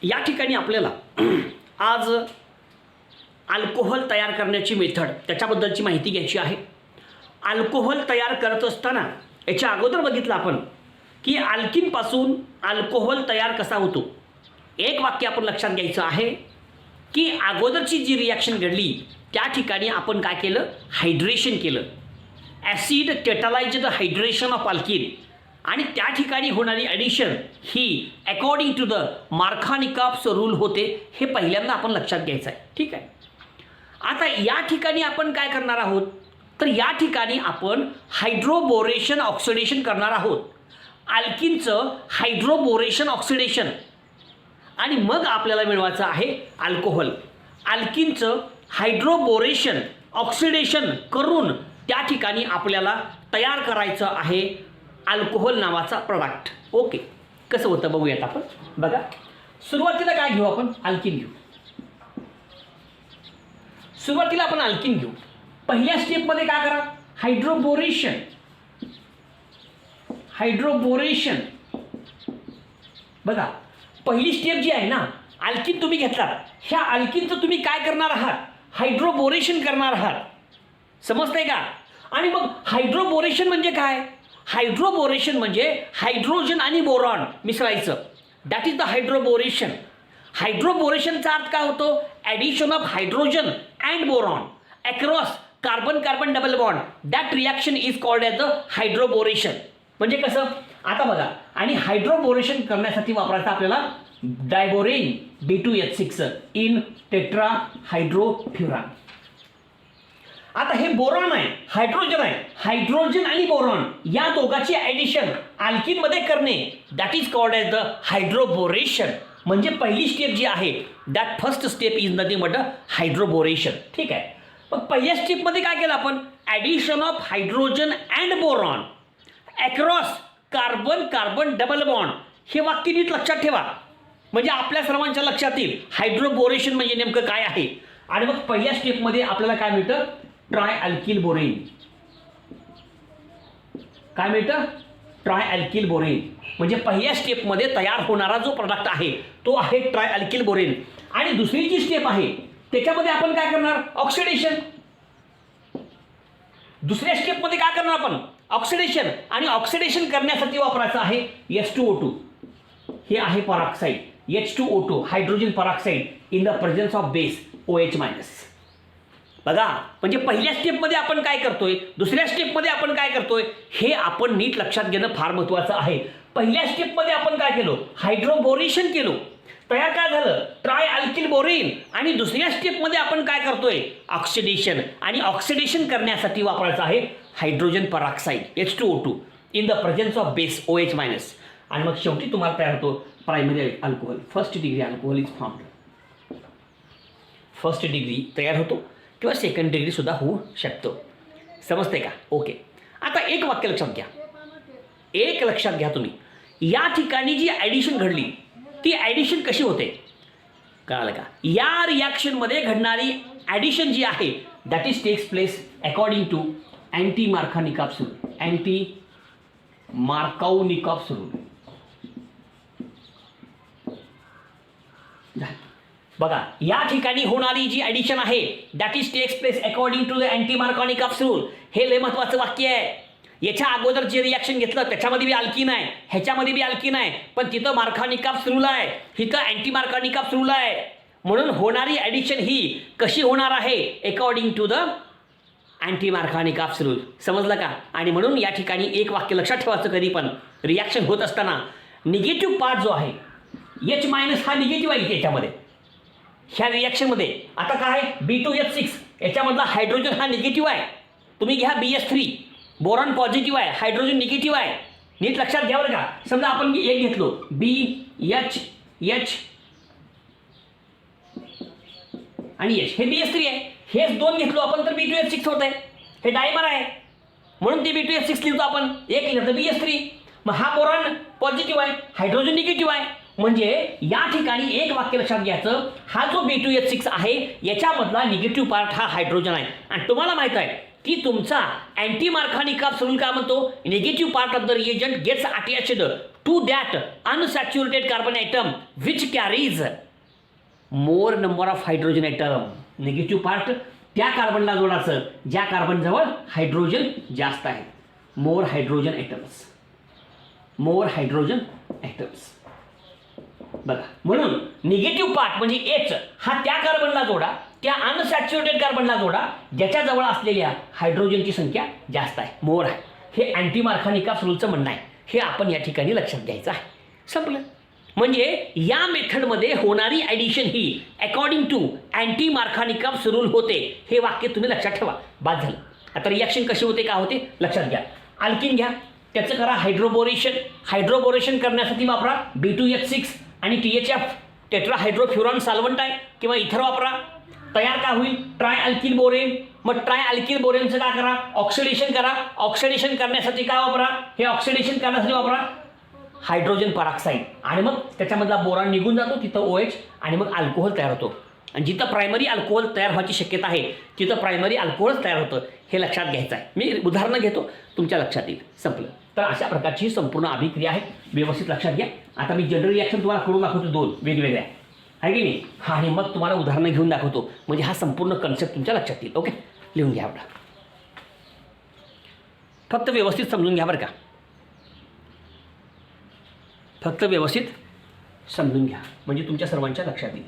या ठिकाणी आपल्याला आज अल्कोहोल तयार करण्याची मेथड त्याच्याबद्दलची माहिती घ्यायची आहे. अल्कोहोल तयार करत असताना याच्या अगोदर बघितलं आपण की अल्किनपासून अल्कोहोल तयार कसा होतो. एक वाक्य आपण लक्षात घ्यायचं आहे की अगोदरची जी रिॲक्शन घडली त्या ठिकाणी आपण काय केलं, हायड्रेशन केलं. Acid catalysed hydration of alkene आणि त्या ठिकाणी होणारी ॲडिशन ही according to the Markovnikov's rule होते. हे पहिल्यांदा आपण लक्षात घ्यायचं आहे. ठीक आहे. आता या ठिकाणी आपण काय करणार आहोत, तर या ठिकाणी आपण हायड्रोबोरेशन ऑक्सिडेशन करणार आहोत. अल्किनचं हायड्रोबोरेशन ऑक्सिडेशन आणि मग आपल्याला मिळवायचं आहे अल्कोहोल. अल्किनचं हायड्रोबोरेशन ऑक्सिडेशन करून त्या ठिकाणी आपल्याला तयार करायचं आहे अल्कोहोल नावाचा प्रोडक्ट. ओके, कसं होतं बघूयात आपण. बघा, सुरुवातीला काय घेऊ आपण, अल्किन घेऊ. सुरुवातीला आपण अल्किन घेऊ. पहिल्या स्टेपमध्ये काय करा, हायड्रोबोरेशन. हायड्रोबोरेशन बघा, पहिली स्टेप जी आहे ना, अल्किन तुम्ही घेतलात, ह्या अल्किनचं तुम्ही काय करणार आहात, हायड्रोबोरेशन करणार आहात. समजतंय का. आणि मग हायड्रोबोरेशन म्हणजे काय, हायड्रोबोरेशन म्हणजे हायड्रोजन आणि बोरॉन मिसळायचं. That is the hydroboration. हायड्रोबोरेशनचा अर्थ काय होतो, addition of hydrogen and boron across carbon carbon double bond. That reaction is called as the hydroboration. म्हणजे कसं, आता बघा, आणि हायड्रोबोरेशन करण्यासाठी वापरायचं आपल्याला डायबोरेन B2H6 इन टेट्रा हायड्रोफ्युरान. आता हे बोरॉन आहे, हायड्रोजन आहे, हायड्रोजन आणि बोरॉन या दोघांची ॲडिशन अल्किनमध्ये करणे that is called as the hydroboration. म्हणजे पहिली स्टेप जी आहे that first step is nothing but hydroboration. ठीक आहे. मग पहिल्या स्टेपमध्ये काय केलं आपण, addition of hydrogen and boron across carbon carbon double bond. हे वाक्य नीट लक्षात ठेवा, म्हणजे आपल्या सर्वांच्या लक्षात येईल हायड्रोबोरेशन म्हणजे नेमकं काय आहे. आणि मग पहिल्या स्टेपमध्ये आपल्याला काय मिळतं, ट्राय अल्किल बोरेन. काय मिळतं, ट्राय अल्किल बोरेन. म्हणजे पहिल्या स्टेपमध्ये तयार होणारा जो प्रोडक्ट आहे तो आहे ट्राय अल्किल बोरेन. आणि दुसरी जी स्टेप आहे त्याच्यामध्ये आपण काय करणार, ऑक्सिडेशन. दुसऱ्या स्टेपमध्ये काय करणार आपण, ऑक्सिडेशन. आणि ऑक्सिडेशन करण्यासाठी वापरायचं आहे H2O2. हे आहे peroxide, H2O2 hydrogen peroxide in the presence of base OH-. बघा, म्हणजे पहिल्या स्टेपमध्ये आपण काय करतोय, दुसऱ्या स्टेपमध्ये आपण काय करतोय, हे आपण नीट लक्षात घेणं फार महत्त्वाचं आहे. पहिल्या स्टेपमध्ये आपण काय केलो, हायड्रोबोरेशन केलो, तयार काय झालं, ट्राय अल्किल बोरेन. आणि दुसऱ्या स्टेपमध्ये आपण काय करतोय, ऑक्सिडेशन. आणि ऑक्सिडेशन करण्यासाठी वापरायचं आहे hydrogen peroxide H2O2 in the presence of base OH-. आणि मग शेवटी तुम्हाला तयार होतो primary alcohol. First degree alcohol is formed. First degree तयार होतो किंवा सेकंड डिग्री सुद्धा होऊ शकतो. समजते का. ओके. आता एक वाक्य लक्षात घ्या, एक लक्षात घ्या तुम्ही, या ठिकाणी जी ॲडिशन घडली ती ॲडिशन कशी होते कळालं का. या रिॲक्शनमध्ये घडणारी ॲडिशन जी आहे that is takes place according to anti Markovnikov's rule. Anti Markovnikov's rule. बघा, या ठिकाणी होणारी जी ॲडिशन आहे that is takes place according to the anti Markovnikov's rule. हे लय महत्त्वाचं वाक्य आहे. याच्या अगोदर जे रिॲक्शन घेतलं त्याच्यामध्ये बी अल्किन आहे, ह्याच्यामध्ये बी अल्किन आहे, पण तिथं मार्कानिकॉफ्स रूल आहे, इथं अँटी मार्कानिकॉफ्स रूल आहे. म्हणून होणारी ॲडिशन ही कशी होणार आहे, according to the anti Markovnikov's rule. समजलं का. आणि म्हणून या ठिकाणी एक वाक्य लक्षात ठेवायचं, कधी पण रिॲक्शन होत असताना निगेटिव्ह पार्ट जो आहे H- हा निगेटिव्ह आहे त्याच्यामध्ये, ह्या रिॲक्शनमध्ये. आता काय B2H6 याच्यामधला हायड्रोजन हा निगेटिव्ह आहे. तुम्ही घ्या BH3, बोरॉन पॉझिटिव्ह आहे, हायड्रोजन निगेटिव्ह आहे. नीट लक्षात घ्या बरं का. समजा आपण एक घेतलो BH आणि H, हे BH3 आहे. हेच दोन घेतलो आपण तर B2H6 होत आहे. हे डायमर आहे म्हणून ते B2H6 लिहितो आपण. एक लिहिलं तर BH3. मग हा बोरॉन पॉझिटिव्ह आहे, हायड्रोजन निगेटिव्ह आहे. म्हणजे या ठिकाणी एक वाक्य लक्षात घ्यायचं, हा जो B2H6 आहे याच्यामधला निगेटिव्ह पार्ट हा हायड्रोजन आहे. आणि तुम्हाला माहित आहे की तुमचा अँटी मार्कानिका सोल्यूशन काय म्हणतो, negative part of the reagent gets attached to that unsaturated carbon atom which carries more number of hydrogen atom. Negative part त्या कार्बनला जोडायचं ज्या कार्बनजवळ हायड्रोजन जास्त आहे. More hydrogen atoms, more hydrogen atoms. बघा, म्हणून निगेटिव्ह पार्ट म्हणजे एच हा त्या कार्बनला जोडा, त्या अनसॅच्युरेटेड कार्बनला जोडा ज्याच्याजवळ असलेल्या हायड्रोजनची संख्या जास्त आहे, मोर आहे. हे अँटी मार्कानिका सोल्यूशनचं म्हणणं आहे. हे आपण या ठिकाणी लक्षात घ्यायचं आहे. संपलं. म्हणजे या मेथडमध्ये होणारी ॲडिशन ही according to anti Markovnikov rule होते. हे वाक्य तुम्ही लक्षात ठेवा. बाद झालं. आता रिॲक्शन कशी होते, काय होते लक्षात घ्या. अल्किन घ्या, त्याचं करा हायड्रोबोरेशन. हायड्रोबोरेशन करण्यासाठी वापरा B2H6 आणि THF टेट्राहायड्रोफ्युरॉन सॉल्व्हंट आहे किंवा इथर वापरा. तयार काय होईल, ट्राय अल्किल बोरेन. मग ट्राय अल्किल बोरेनचं काय करा, ऑक्सिडेशन करा. ऑक्सिडेशन करण्यासाठी काय वापरा, हे ऑक्सिडेशन करण्यासाठी वापरा हायड्रोजन पॉरॉक्साईड. आणि मग त्याच्यामधला बोरॉन निघून जातो, तिथं OH आणि मग अल्कोहोल तयार होतो. आणि जिथं प्रायमरी अल्कोहोल तयार व्हायची शक्यता आहे तिथं प्रायमरी अल्कोहोलच तयार होतं. हे लक्षात घ्यायचं आहे. मी उदाहरणं घेतो, तुमच्या लक्षात येईल. संपलं. तर अशा प्रकारची ही संपूर्ण अभिक्रिया आहे. व्यवस्थित लक्षात घ्या. आता मी जनरल रिॲक्शन तुम्हाला करून दाखवतो, 2 वेगवेगळ्या आहे की नाही. हा, आणि मग तुम्हाला उदाहरणं घेऊन दाखवतो, म्हणजे हा संपूर्ण कन्सेप्ट तुमच्या लक्षात येईल. ओके, लिहून घ्या बघा. फक्त व्यवस्थित समजून घ्या बरं का, फक्त व्यवस्थित समजून घ्या म्हणजे तुमच्या सर्वांच्या लक्षात येईल.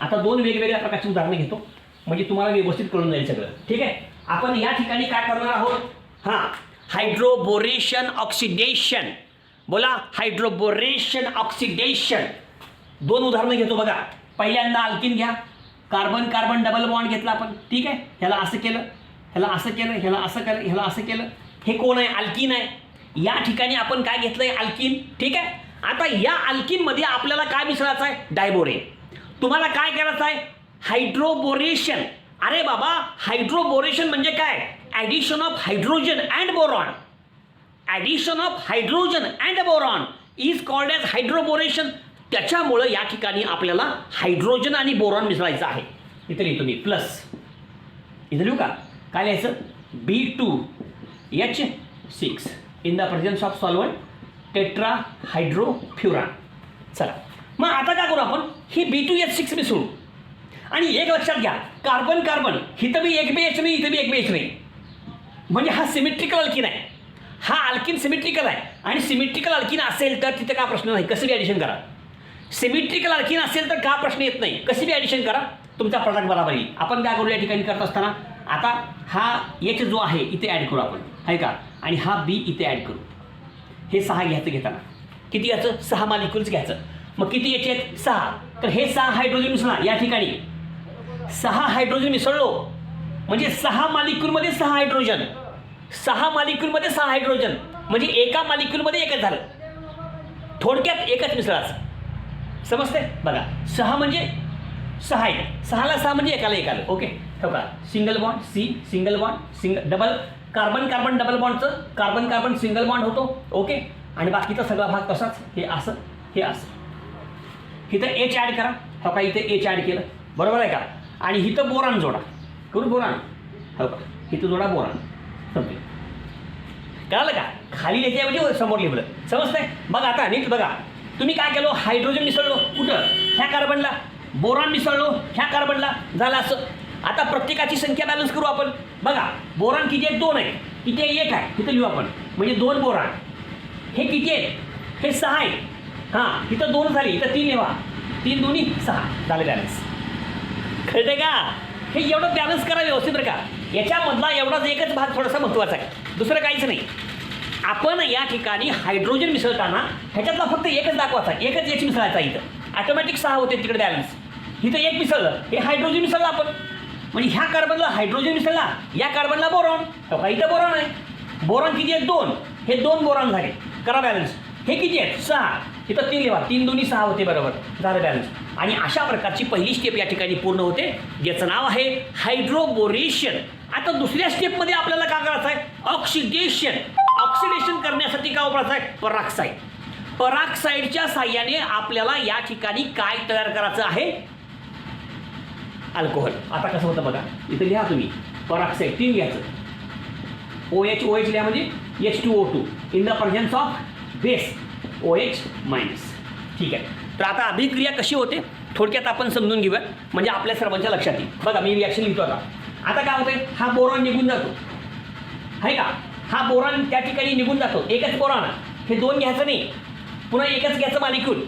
आता 2 वेगवेगळ्या प्रकारची उदाहरणं घेतो म्हणजे तुम्हाला व्यवस्थित कळून जाईल सगळं. ठीक आहे. आपण या ठिकाणी काय करणार आहोत, हां, हायड्रोबोरेशन ऑक्सिडेशन. बोला, हायड्रोबोरेशन ऑक्सिडेशन. 2 उदाहरणं घेतो बघा. पहिल्यांदा अल्किन घ्या. कार्बन कार्बन डबल बॉन्ड घेतला आपण. ठीक आहे. ह्याला असं केलं, ह्याला असं केलं, ह्याला असं केलं, ह्याला असं केलं. हे कोण आहे, अल्किन आहे. या ठिकाणी आपण काय घेतलंय, अल्किन. ठीक आहे. आता या अल्किनमध्ये आपल्याला काय मिसळायचं आहे, डायबोरेन. तुम्हाला काय करायचं आहे, हायड्रोबोरेशन. अरे बाबा, हायड्रोबोरेशन म्हणजे काय, addition of hydrogen and boron. Addition of hydrogen and boron is called as hydroboration. त्याच्यामुळं या ठिकाणी आपल्याला हायड्रोजन आणि बोरॉन मिसळायचं आहे. इथे लिहितो मी प्लस. इथे लिहू का, काय लिहायचं, B2H6 in the presence of solvent tetrahydrofuran. चला, मग आता काय करू आपण, ही B2H6 मिसळू. आणि एक लक्षात घ्या, कार्बन कार्बन इथं बी एक BH नाही, इथं बी एक BH नाही. म्हणजे हा सिमेट्रिकल अल्किन आहे. हा अल्किन सिमेट्रिकल आहे. आणि सिमेट्रिकल अल्किन असेल तर तिथं का प्रश्न नाही, कसं बी ॲडिशन करा. सिमेट्रिकल अल्किन असेल तर का प्रश्न येत नाही, कशी बी ॲडिशन करा, तुमचा प्रॉडक्ट बरोबर येईल. आपण काय करू या ठिकाणी करत असताना, आता हा H जो आहे इथे ॲड करू आपण, आहे का, आणि हा B इथे ॲड करू. हे 6 घ्यायचं घेताना किती घ्यायचं, 6 मॉलिक्युल्स घ्यायचं. मग किती H आहेत, 6. तर हे 6 हायड्रोजन मिसळणार. या ठिकाणी 6 हायड्रोजन मिसळलो म्हणजे 6 मॉलिक्युलमध्ये 6 हायड्रोजन. 6 मॉलिक्युलमध्ये 6 हायड्रोजन म्हणजे एका मॉलिक्युलमध्ये एकच झालं. थोडक्यात एकच मिसळाचं. समजते बघा, 6 म्हणजे 6 आहे. 6ला 6 म्हणजे एकाला एक आलं. ओके, हो का, single bond C, single bond single, double carbon carbon double बॉन्डचं कार्बन कार्बन सिंगल बॉन्ड होतो. ओके, आणि बाकीचा सगळा भाग तसाच, हे असं, हे असं. इथं H ॲड करा. हो का, इथे H ॲड केलं, बरोबर आहे का. आणि इथं बोरान जोडा. करू बोरान, हो का, इथं जोडा बोरान. समजलं, कळालं का, खाली लिहायच्याऐवजी समोर लिहिलं. समजतंय. बघा आता नीट बघा, तुम्ही काय केलं, हायड्रोजन मिसळलो कुठं, ह्या कार्बनला. बोरॉन मिसळलो ह्या कार्बनला. झालं असं. आता प्रत्येकाची संख्या बॅलन्स करू आपण. बघा, बोरॉन किती आहे, 2 आहे. किती आहे, 1 आहे. इथं लिहू आपण, म्हणजे 2 बोरॉन. हे किती आहे, हे 6 आहे. हां, इथं 2 झाली, इथं 3 लिहा. 3 2 6 झालं बॅलन्स. कळते का, हे एवढं बॅलन्स करा व्यवस्थित बरं का. याच्यामधला एवढाच एकच भाग थोडासा महत्त्वाचा आहे, दुसरं काहीच नाही. आपण या ठिकाणी हायड्रोजन मिसळताना ह्याच्यातला फक्त एकच दाखवायचा, एकच H मिसळायचा. इथं ऑटोमॅटिक 6 होते तिकडे बॅलन्स. इथं 1 मिसळलं, हे हायड्रोजन मिसळलं आपण. म्हणजे ह्या कार्बनला हायड्रोजन मिसळला, या कार्बनला बोरॉन. हो का, इथं बोरॉन आहे. बोरॉन किती आहेत, 2. हे 2 बोरॉन झाले, करा बॅलन्स. हे किती आहेत, 6. इथं 3 लिहा. 3 2 6 होते, बरोबर झालं बॅलन्स. आणि अशा प्रकारची पहिली स्टेप या ठिकाणी पूर्ण होते, ज्याचं नाव आहे हायड्रोबोरेशन. आता दुसऱ्या स्टेपमध्ये आपल्याला काय करायचं आहे, ऑक्सिडेशन. ऑक्सिडेशन करण्यासाठी काय वापरायचं आहे, पराक्साईड. पराक्साईडच्या साह्याने आपल्याला या ठिकाणी काय तयार करायचं आहे? अल्कोहोल. आता कसं होतं बघा, इथं लिहा तुम्ही पराक्साईड 3 घ्यायचं, OH OH लिहा म्हणजे H2O2 in the presence of base OH minus. ठीक आहे. तर आता अभिक्रिया कशी होते थोडक्यात आपण समजून घेऊया, म्हणजे आपल्या सर्वांच्या लक्षात येईल. बघा मी रिॲक्शन लिहितो आता काय होतंय, हा बोरॉन निघून जातो आहे का, हा बोरॉन त्या ठिकाणी निघून जातो. एकच बोरॉन, हे 2 घ्यायचं नाही, पुन्हा एकच घ्यायचं मॉलिक्यूल.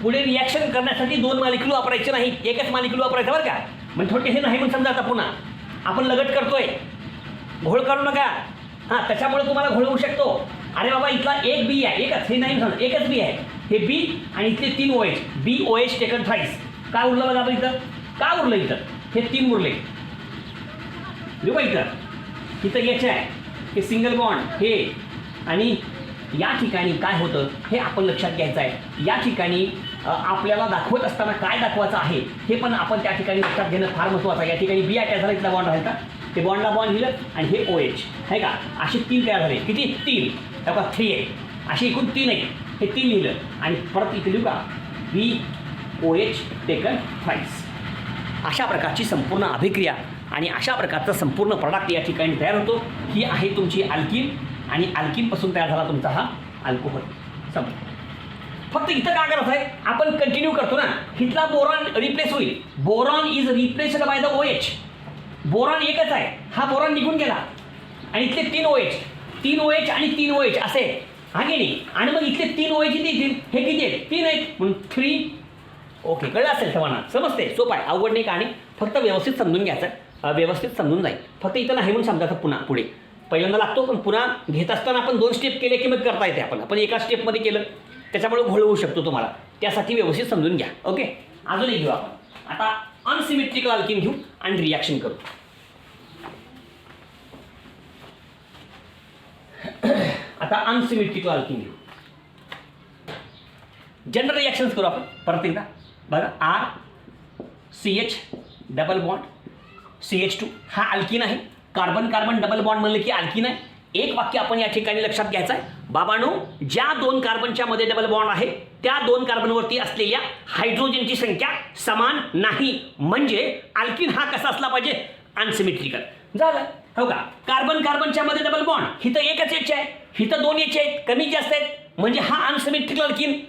पुढे रिॲक्शन करण्यासाठी 2 मॉलिक्यूल वापरायचे नाही, एकच मॉलिक्यूल वापरायचं बरं का. म्हणजे थोडक्यात हे नाही म्हणून समजा. आता पुन्हा आपण लगट करतोय, घोळ करू नका. हां, त्याच्यामुळे तुम्हाला घोळ होऊ शकतो. अरे बाबा इथला एक बी आहे, एकच, हे नाही समजा, एकच बी आहे, हे बी आणि इथले 3 OH, BOH टेकन थ्राईस. काय उरलं बघा इथं, काय उरलं इथं, हे 3 उरले. बघा इथं H आहे, हे सिंगल बॉन्ड हे, आणि या ठिकाणी काय होतं हे आपण लक्षात घ्यायचं आहे. या ठिकाणी आपल्याला दाखवत असताना काय दाखवायचं आहे हे पण आपण त्या ठिकाणी लक्षात घेणं फार महत्त्वाचं आहे. या ठिकाणी बी अटॅच झाला, इथला बॉन्ड राहिला, ते बॉन्डला बॉन्ड लिहिलं आणि हे OH आहे का, असे 3 तयार झाले. किती? 3. बघा 3 आहे, असे एकूण 3 आहे, हे 3 लिहिलं आणि परत इथे लिहू का BOH टेकन थ्राईस. अशा प्रकारची संपूर्ण अभिक्रिया आणि अशा प्रकारचं संपूर्ण प्रॉडक्ट या ठिकाणी तयार होतो. ही आहे तुमची अल्किन, आणि अल्किनपासून तयार झाला तुमचा हा अल्कोहोल. फक्त इथं काय करत आहे, आपण कंटिन्यू करतो ना, इथला बोरॉन रिप्लेस होईल. Boron is replaced by the OH. Boron एकच आहे, हा बोरॉन निघून गेला आणि इथले 3 OH आणि 3 OH असे हा की नाही. आणि मग इथले 3 OH किती येतील, हे किती आहेत, 3 आहेत म्हणून 3. ओके, कळलं असेल सर्वांना, समजते, सोपं आहे, अवघड नाही कहाणी. फक्त व्यवस्थित समजून घ्यायचं, व्यवस्थित समजून जाईल. फक्त इथं नाही म्हणून समजायचं पुन्हा पुढे पहिल्यांदा लागतो, पण पुन्हा घेत असताना आपण 2 स्टेप केले की मग करता येते. आपण एका स्टेपमध्ये केलं त्याच्यामुळे घोळ होऊ शकतो तुम्हाला, त्यासाठी व्यवस्थित समजून घ्या. ओके, अजून एक घेऊ आपण. आता अनसिमेट्रिकल अल्किन घेऊ आणि रिॲक्शन करू. आता अनसिमेट्रिकल अल्किन घेऊ, जनरल रिॲक्शन्स करू आपण परत एकदा. बघा RCH डबल बॉन्ड CH2 हा अल्किन आहे. कार्बन कार्बन डबल बॉन्ड म्हणलं की अल्किन आहे. एक वाक्य आपण या ठिकाणी लक्षात घ्यायचं आहे, बाबांनो, ज्या 2 कार्बनच्या मध्ये डबल बॉन्ड आहे त्या 2 कार्बनवरती असलेल्या हायड्रोजनची संख्या समान नाही. म्हणजे अल्किन हा कसा असला पाहिजे, अनसिमेट्रिकल. झालं हो का. कार्बन कार्बनच्या मध्ये डबल बॉन्ड, हिथं एकच H आहे, हिथं 2 H आहेत, कमी जास्त आहेत, म्हणजे हा अनसिमेट्रिकल अल्किन.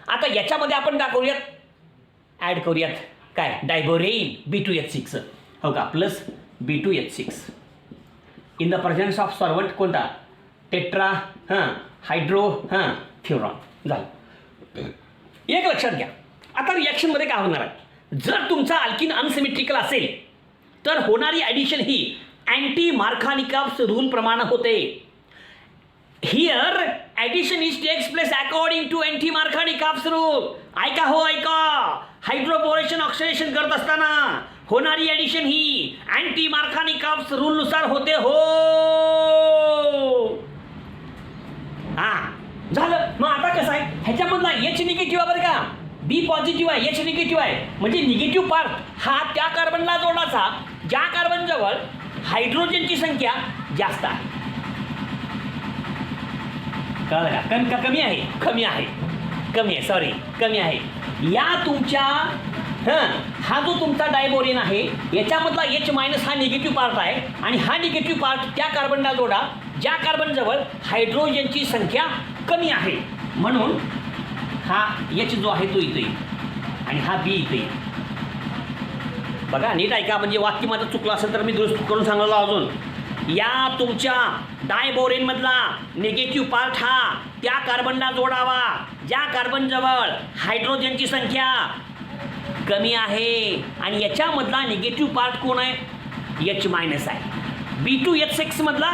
आता याच्यामध्ये आपण काय करूयात, ॲड करूयात काय, डायबोरेन B2H6 हो का, plus B2H6 in the presence of solvent कोणता, टेट्रा हायड्रो फ्युरॉन. झालं. एक लक्षात घ्या, आता रिॲक्शनमध्ये काय होणार आहे, जर तुमचा अल्किन अनसिमेट्रिकल असेल तर होणारी ॲडिशन ही अँटी मार्कानिकॉव्स रूल प्रमाणे होते. Here addition is takes place according to anti Markovnikov's rule. ऐका हो ऐका, हायड्रोबोरेशन ऑक्सिडेशन करत असताना होणारी ॲडिशन ही अँटी मार्कानिकॉव्स रूलनुसार होते. हो झालं. मग आता कसं आहे, ह्याच्यामधला H निगेटिव्ह आहे बरं का, B पॉझिटिव्ह आहे, H निगेटिव्ह आहे, म्हणजे निगेटिव्ह पार्ट हा त्या कार्बनला जोडायचा ज्या कार्बनजवळ हायड्रोजनची संख्या जास्त आहे. कळलं का, कमी आहे, कमी आहे, कमी आहे, सॉरी कमी आहे. या तुमच्या हा जो तुमचा डायबोरेन आहे याच्यामधला H मायनस हा निगेटिव्ह पार्ट आहे, आणि हा निगेटिव्ह पार्ट त्या कार्बनला जोडा ज्या कार्बनजवळ हायड्रोजनची संख्या कमी आहे. म्हणून हा H जो आहे तो इथे येईल आणि हा B इथे येईल. बघा नीट ऐका, म्हणजे वाक्य माझं चुकलं असेल तर मी दुरुस्त करून सांगलो अजून. या तुमच्या डायबोरेनमधला निगेटिव्ह पार्ट हा त्या कार्बनला जोडावा ज्या कार्बनजवळ हायड्रोजनची संख्या कमी आहे, आणि याच्यामधला निगेटिव्ह पार्ट कोण आहे, H मायनस आहे. B2H6 मधला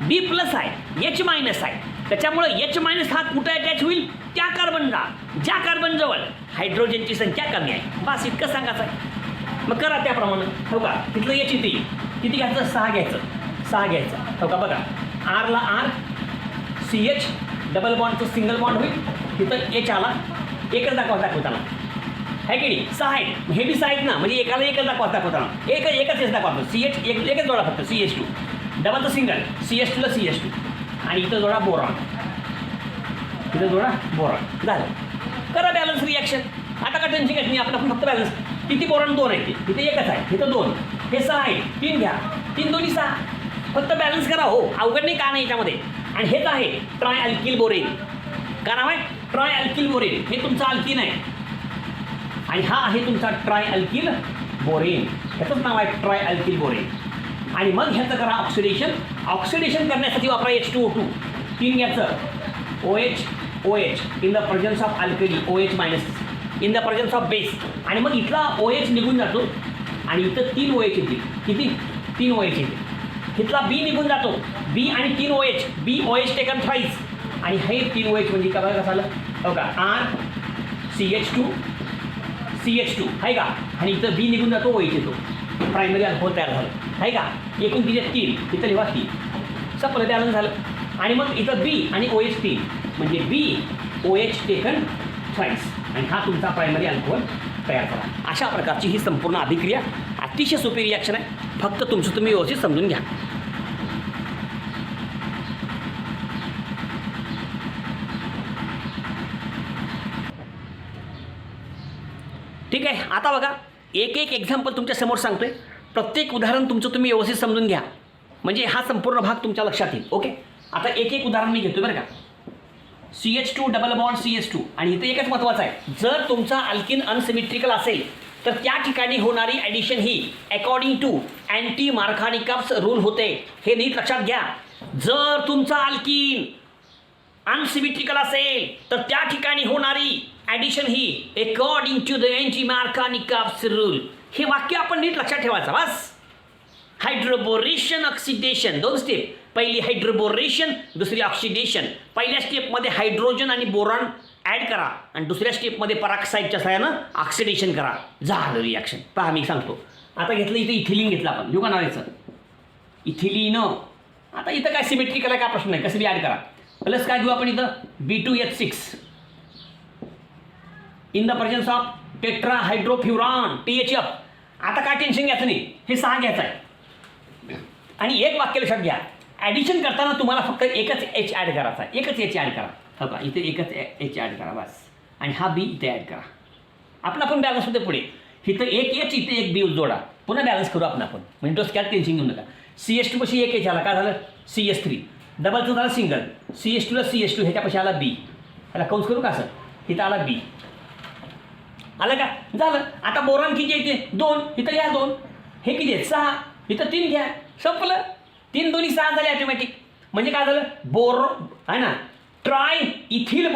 B प्लस आहे, H मायनस आहे. त्याच्यामुळे H मायनस हा कुठे अटॅच होईल, त्या कार्बनला ज्या कार्बनजवळ हायड्रोजनची संख्या कमी आहे. बस इतकं सांगायचं आहे. मग करा त्याप्रमाणे हो का. तिथलं H इथे येईल, किती घ्यायचं, 6 घ्यायचं हो का. बघा Rला R CH डबल बॉन्डचं सिंगल बॉन्ड होईल, तिथं H आला, एकच दाखवताना आहे की नाही, 6 आहेत, हे बी 6 आहेत ना, म्हणजे एकाला एकच दाखवताना एकच H दाखवतो. CH एकच जोडा फक्त, CH2 डबलचं सिंगल, CH2ला CH2 आणि इथं जोडा बोरॉन. इथं जोडा बोरॉन. झालं. करा बॅलन्स रिॲक्शन. आता का टेन्शन घ्यायचं नाही, आपण फक्त बॅलन्स. किती बोरॉन 2 आहे, इथे एकच आहे, इथं 2, हे 6 आहे, 3 घ्या, 3 2 6. फक्त बॅलन्स करा. हो, अवघड नाही का नाही याच्यामध्ये. आणि हेच आहे ट्राय अल्किल बोरेन. का नाव आहे? Try alkyl borane. हे तुमचं अल्किन आहे आणि हा आहे तुमचा ट्राय अल्किल बोरेन. ह्याचंच नाव आहे ट्राय अल्किल बोरेन. आणि मग ह्याचं करा ऑक्सिडेशन. ऑक्सिडेशन करण्यासाठी वापरा H2O2. 3 घ्यायचं, OH OH in the presence of alkali, OH minus in the presence of base. आणि मग इथला OH निघून जातो आणि इथं 3 OH येतील. किती? 3 OH येतील. इथला B निघून जातो, B आणि 3 OH, B OH taken thrice. आणि हे 3 OH म्हणजे का बघा कसं आलं हो का, CH2 आहे का. आणि इथं B निघून जातो, OH येतो, प्रायमरी अल्कोहोल तयार झालं आहे का. एकूण तिथे 3, इथं लिहा 3, संपलं, बॅलन्स झालं. आणि मग इथं B आणि OH 3 म्हणजे B OH टेकन थ्राईस. आणि हा तुमचा प्रायमरी अल्कोहोल तयार करा. अशा प्रकारची ही संपूर्ण अभिक्रिया अतिशय सोपी रिॲक्शन आहे. फक्त तुमचं तुम्ही व्यवस्थित समजून घ्या. ठीक आहे. आता बघा, एक एक एक्झाम्पल तुमच्या समोर सांगतोय. प्रत्येक उदाहरण तुमचं तुम्ही व्यवस्थित समजून घ्या, म्हणजे हा संपूर्ण भाग तुमच्या लक्षात येईल. ओके. आता एक एक उदाहरण मी घेतोय बरं का. CH2 double bond CH2. आणि इथं एकच महत्त्वाचं आहे, जर तुमचा अल्किन अनसिमेट्रिकल असेल तर त्या ठिकाणी होणारी ॲडिशन ही according to anti Markovnikov's rule होते. हे नीट लक्षात घ्या. जर तुमचा अल्किन अनसिमेट्रिकल असेल तर त्या ठिकाणी होणारी ॲडिशन ही according to the anti Markovnikov's rule. हे वाक्य आपण नीट लक्षात ठेवायचं. बस. Hydroboration oxidation 2 step. पहिली हायड्रोबोरेशन, दुसरी ऑक्सिडेशन. पहिल्या स्टेपमध्ये हायड्रोजन आणि बोरॉन ॲड करा आणि दुसऱ्या स्टेपमध्ये पराक्साईडच्या सहाय्यानं ऑक्सिडेशन करा. झालं रिॲक्शन. पहा मी सांगतो. आता घेतलं इथं इथिलीन घेतलं आपण, घेऊ का नावायचं इथिलीन. आता इथं काय सिमेट्रिकल आहे का प्रश्न नाही, कसं बी ॲड करा. प्लस काय घेऊ आपण इथं B2H6 in the presence of tetrahydrofuran THF. आता काय टेन्शन घ्यायचं नाही, हे 6 घ्यायचं आहे. आणि एक वाक्य लक्षात घ्या, ॲडिशन करताना तुम्हाला फक्त एकच H ॲड करायचा आहे, एकच H ॲड करा. हो का, इथे एकच H ॲड करा बस. आणि हा B इथे ॲड करा. आपण बॅलन्स होते पुढे. इथं एक H, इथे एक B जोडा, पुन्हा बॅलन्स करू आपण. म्हणजे तो काय टेन्शन घेऊ नका. CH2 पाशी एक H आला, काय झालं CH3. डबलचं झालं सिंगल. CH2ला CH2, ह्याच्यापाशी आला B. ह्याला काउन्स करू का सर, इथं आला B. आलं का, झालं. आता बोरॉन किती येते 2, इथं घ्या 2. हे किती आहेत 6, इथं 3 घ्या, संपलं. 3 2 6 झाले ऑटोमॅटिक. म्हणजे काय झालं, आहे ना, ट्राय इथिल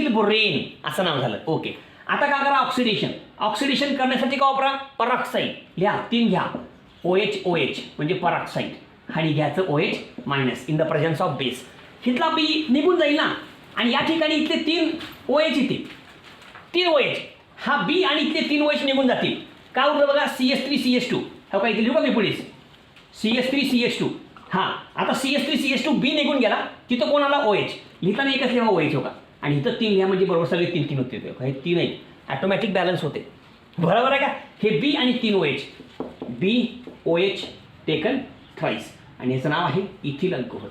बोरेन असं नाव झालं. ओके. आता काय करा, ऑक्सिडेशन करण्यासाठी का वापरा, पराक्साईड. लिहा 3 घ्या, OH म्हणजे पराक्साईड. आणि घ्यायचं OH minus in the presence of base. इथला B निघून जाईल ना, आणि या ठिकाणी इथले 3 OH येतील. 3 OH, हा B आणि इथले 3 OH निघून जातील. काय उरलं बघा, CH3 CH2. हा काय लिहू का मी पुढे, CH3 CH2. हां, आता CH3 CH2 B निघून गेला, तिथं कोण आला OH. लिहिताना एकच लिहा OH हो का. आणि इथं 3 घ्या, म्हणजे बरोबर सगळे 3 होते. हे 3 आहे, ॲटोमॅटिक बॅलन्स होते. बरोबर आहे का. हे B आणि 3 OH, B OH taken thrice. आणि याचं नाव आहे इथिल अल्कोहोल.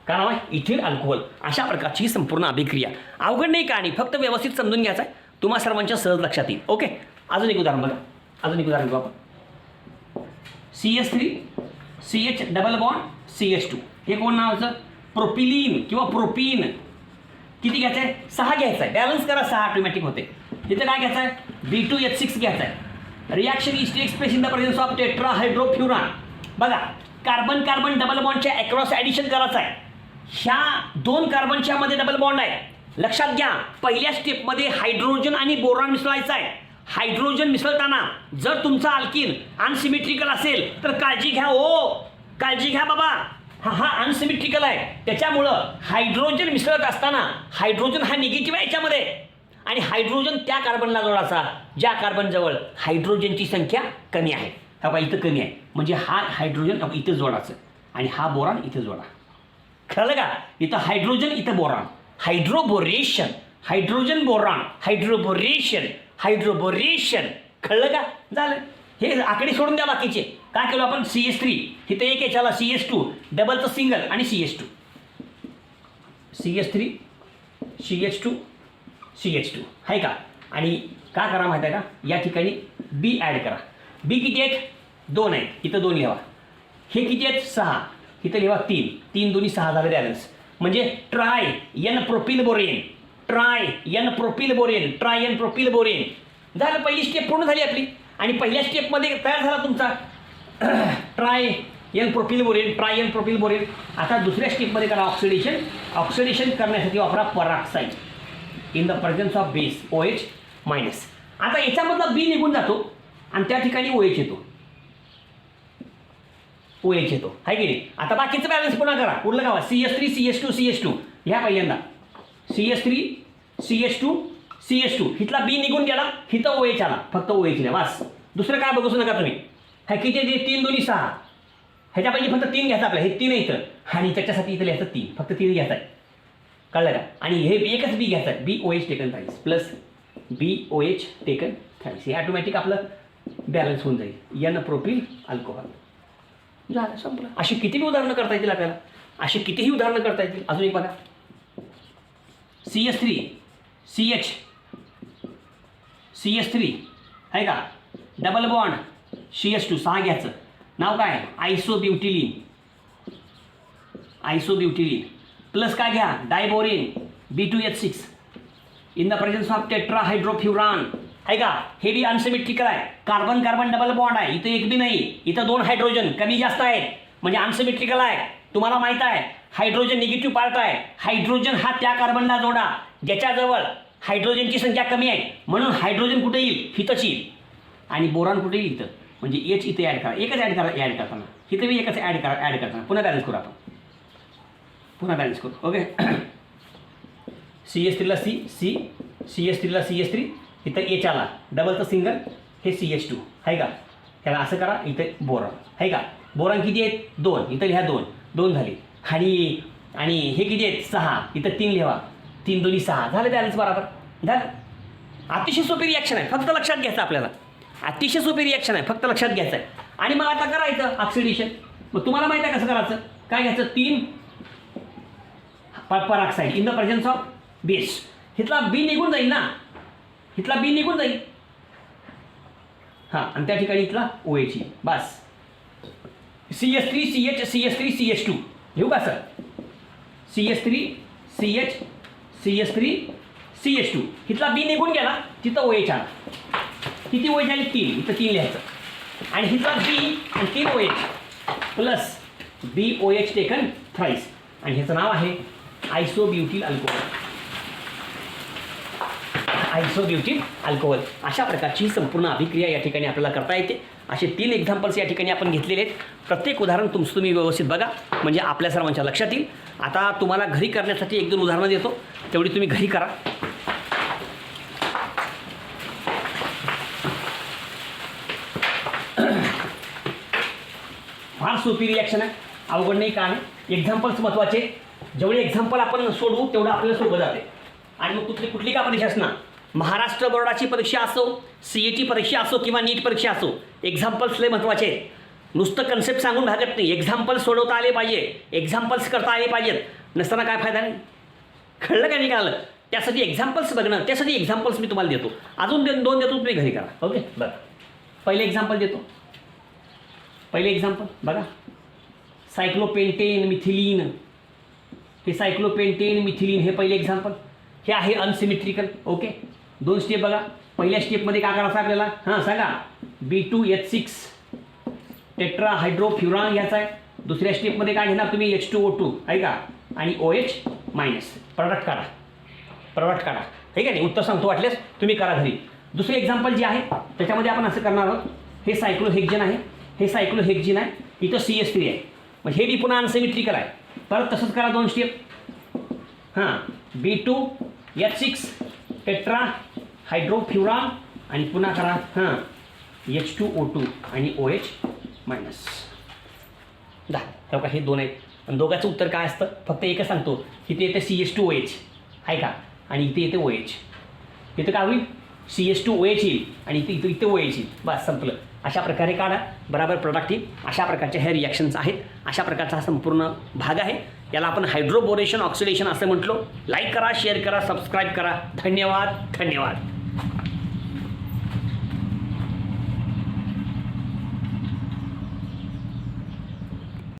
काय नाव आहे, इथिल अल्कोहोल. अशा प्रकारची संपूर्ण अभिक्रिया. अवघड नाही का, आणि फक्त व्यवस्थित समजून घ्यायचं आहे, तुम्हा सर्वांच्या सहज लक्षात येईल. ओके. अजून एक उदाहरण बघा, अजून एक उदाहरण घेऊ आपण. CH3 CH double bond CH2. हे कोण नावाचं, प्रोपिलीन किंवा प्रोपीन. किती घ्यायचं आहे, 6 घ्यायचं आहे. बॅलन्स करा, 6 ऑटोमॅटिक होते. इथे काय घ्यायचं आहे, B2H6 घ्यायचं आहे. Reaction is takes place in the presence of tetrahydrofuran. बघा, कार्बन डबल बॉन्डच्या अक्रॉस ॲडिशन करायचं आहे. ह्या 2 कार्बनच्या मध्ये डबल बॉन्ड आहे. लक्षात घ्या, पहिल्या स्टेपमध्ये हायड्रोजन आणि बोरॉन मिसळायचं आहे. हायड्रोजन मिसळताना जर तुमचा अल्किन अनसिमेट्रिकल असेल तर काळजी घ्या. काळजी घ्या बाबा. हा अनसिमेट्रिकल आहे, त्याच्यामुळं हायड्रोजन मिसळत असताना हायड्रोजन हा निगेटिव्ह आहे याच्यामध्ये, आणि हायड्रोजन त्या कार्बनला जोडायचा ज्या कार्बनजवळ हायड्रोजनची संख्या कमी आहे. हा बा इथं कमी आहे, म्हणजे हा हायड्रोजन इथं जोडायचं आणि हा बोरॉन इथं जोडा. कळलं का. इथं हायड्रोजन, इथं boron. Hydroboration, hydrogen boron, hydroboration. कळलं का. झालं. हे आकडे सोडून द्या बाकीचे. काय केलं आपण, CH3 इथं एक याच्याला CH2 डबलचं सिंगल आणि CH2. CH3 CH2 CH2 आहे का. आणि का करा माहिती आहे का, या ठिकाणी बी ॲड करा. बी किती आहेत, 2 आहेत, इथं 2 लिहा. हे किती आहेत, 6, इथं लिहा 3, 3 2 6 झालं बॅलन्स. म्हणजे tri N propyl borane, tri N propyl borane, tri N propyl borane झालं. पहिली स्टेप पूर्ण झाली आपली. आणि पहिल्या स्टेपमध्ये तयार झाला तुमचा tri N propyl borane, tri N propyl borane. आता दुसऱ्या स्टेपमध्ये करा ऑक्सिडेशन. ऑक्सिडेशन करण्यासाठी वापरा peroxide in the presence of base OH minus. आता याच्यामधला बी निघून जातो आणि त्या ठिकाणी OH येतो, OH येतो आहे की नाही. आता बाकीचं बॅलन्स पुन्हा करा. उरलं गावा CH3 CH2 CH2 ह्या पहिल्यांदा CH3 CH2 CH2 इथला बी निघून गेला, इथं OH आला, फक्त OH द्या बस. दुसरं काय बघूच नका तुम्ही. ह्या किती 3 2 6, ह्याच्यापैकी फक्त 3 घ्यायचं आपलं, हे 3 आहे इथं आणि त्याच्यासाठी इथं लिहायचं 3, फक्त 3 घ्यायचं आहे, कळलं का. आणि हे एकच बी घ्यायचं आहे, BOH taken thrice plus BOH taken thrice. हे ऑटोमॅटिक आपलं बॅलन्स होऊन जाईल. एन प्रोपिल अल्कोहोल झालं, संपलं. अशी कितीही उदाहरणं करता येतील आपल्याला, अशी कितीही उदाहरणं करता येतील. अजून एक बघा CH3 CH3 आहे का, डबल बॉन्ड CH2 6 घ्यायचं. नाव काय, आयसोब्युटिलीन, आयसोब्युटिलीन प्लस काय घ्या, diborane B2H6 in the presence of tetrahydrofuran आहे का. हे बी अनसिमेट्रिकल आहे, कार्बन कार्बन डबल बॉन्ड आहे, इथं एक बी नाही, इथं 2 हायड्रोजन कमी जास्त आहेत, म्हणजे अनसिमेट्रिकल आहे. तुम्हाला माहीत आहे हायड्रोजन निगेटिव्ह पार्ट आहे. हायड्रोजन हा त्या कार्बनला जोडा ज्याच्याजवळ हायड्रोजनची संख्या कमी आहे, म्हणून हायड्रोजन कुठे येईल, इथंच येईल. आणि बोरॉन कुठे येईल, इथं. म्हणजे H इथे ॲड करा, एकच ॲड करा, ॲड करताना इथे बी एकच ॲड करा, ॲड करताना पुन्हा बॅलन्स करू आपण, पुन्हा बॅलन्स करू. ओके CH3ला C CH3ला CH3 इथं H आला, डबलचं सिंगल, हे CH2 आहे का. त्याला असं करा, इथं बोरॉन आहे का. बोरॉन किती आहेत, 2, इथं लिहा 2 झाली. आणि हे किती आहेत, 6, इथं 3 लिहा, 3 2 6 झालं, बॅलन्स बरोबर झालं. अतिशय सोपी रिॲक्शन आहे, फक्त लक्षात घ्यायचं आपल्याला. अतिशय सोपी रिॲक्शन आहे, फक्त लक्षात घ्यायचं आहे. आणि मग आता करायचं ऑक्सिडेशन. मग तुम्हाला माहिती आहे कसं करायचं, काय घ्यायचं, 3 peroxide in the presence of base. इथला बी निघून जाईल ना, इथला बी निघून जाईल हां, आणि त्या ठिकाणी इथला OH बस. CH3 CH CH3 CH2 घेऊ का sir, CH3 CH CH3 CH2 इथला बी निघून गेला, तिथं OH आला. किती OH आली, 3, इथं 3 लिहायचं. आणि इथला बी आणि 3 OH plus BOH taken thrice. आणि ह्याचं नाव आहे आयसोब्युटिल अल्कोहोल, आयसोब्युटिल अल्कोहोल. अशा प्रकारची संपूर्ण अभिक्रिया या ठिकाणी आपल्याला करता येते. असे 3 एक्झाम्पल्स या ठिकाणी आपण घेतलेले आहेत. प्रत्येक उदाहरण तुम्ही व्यवस्थित बघा, म्हणजे आपल्या सर्वांच्या लक्षात येईल. आता तुम्हाला घरी करण्यासाठी 1-2 उदाहरणं देतो, तेवढी तुम्ही घरी करा. फार सोपी रिॲक्शन आहे, अवघड नाही. काय एक्झाम्पल्स महत्त्वाचे, जेवढे एक्झाम्पल आपण सोडवू तेवढं आपल्याला सोपं जाते. आणि मग कुठली का परीक्षा असणार, महाराष्ट्र बोर्डाची परीक्षा असो, CET परीक्षा असो किंवा नीट परीक्षा असो, एक्झाम्पल्स लय महत्त्वाचे आहेत. नुसतं कन्सेप्ट सांगून भागत नाही, एक्झाम्पल्स सोडवता आले पाहिजे, एक्झाम्पल्स करता आले पाहिजेत. नसताना काय फायदा नाही, कळलं का नाही कळलं. त्यासाठी एक्झाम्पल्स बघणं, त्यासाठी एक्झाम्पल्स मी तुम्हाला देतो. अजून 2 देतो, तुम्ही घरी करा. ओके बरं, पहिले एक्झाम्पल देतो. पहिले एक्झाम्पल बघा, सायक्लोपेंटेन मिथिलीन. हे सायक्लोपेंटेन मिथिलीन हे पहिले एक्झाम्पल. हे आहे अनसिमेट्रिकल. ओके 2 स्टेप बघा. पहिल्या स्टेपमध्ये काय करायचं आपल्याला, हां सांगा, B2H6 टेट्राहायड्रोफ्युरान घ्यायचा आहे. दुसऱ्या स्टेपमध्ये काय घेणार तुम्ही, H2O2 आहे का, आणि OH मायनस. प्रोडक्ट काढा, प्रोडक्ट काढा, ठीक आहे नाही. उत्तर सांगतो, वाटल्यास तुम्ही करा घरी. दुसरे एक्झाम्पल जे आहे त्याच्यामध्ये आपण असं करणार आहोत, हे सायक्लोहेक्झेन आहे, हे सायक्लोहेक्झेन आहे, इथं CH3 आहे. मग हे बी पुन्हा अनसिमेट्रिकल आहे. परत तसंच करा 2 स्टेप. हां B2H6 टेट्राहायड्रोफ्युरान आणि पुन्हा करा हां H2O2 आणि OH मायनस. हे बघा, हे 2 आहेत. आणि दोघांचं उत्तर काय असतं, फक्त एकच सांगतो, इथे येते CH2OH आहे का, आणि इथे येते OH. इथं काय होईल, CH2OH येईल आणि इथे OH येईल, बस संपलं. अशा प्रकारे काढा, बराबर प्रोडक्ट येईल. अशा प्रकारच्या ह्या रिॲक्शन्स आहेत. अशा प्रकारचा हा संपूर्ण भाग आहे. याला आपण हायड्रोबोरेशन ऑक्सिडेशन असं म्हटलो. लाईक करा, शेअर करा, सबस्क्राईब करा. धन्यवाद.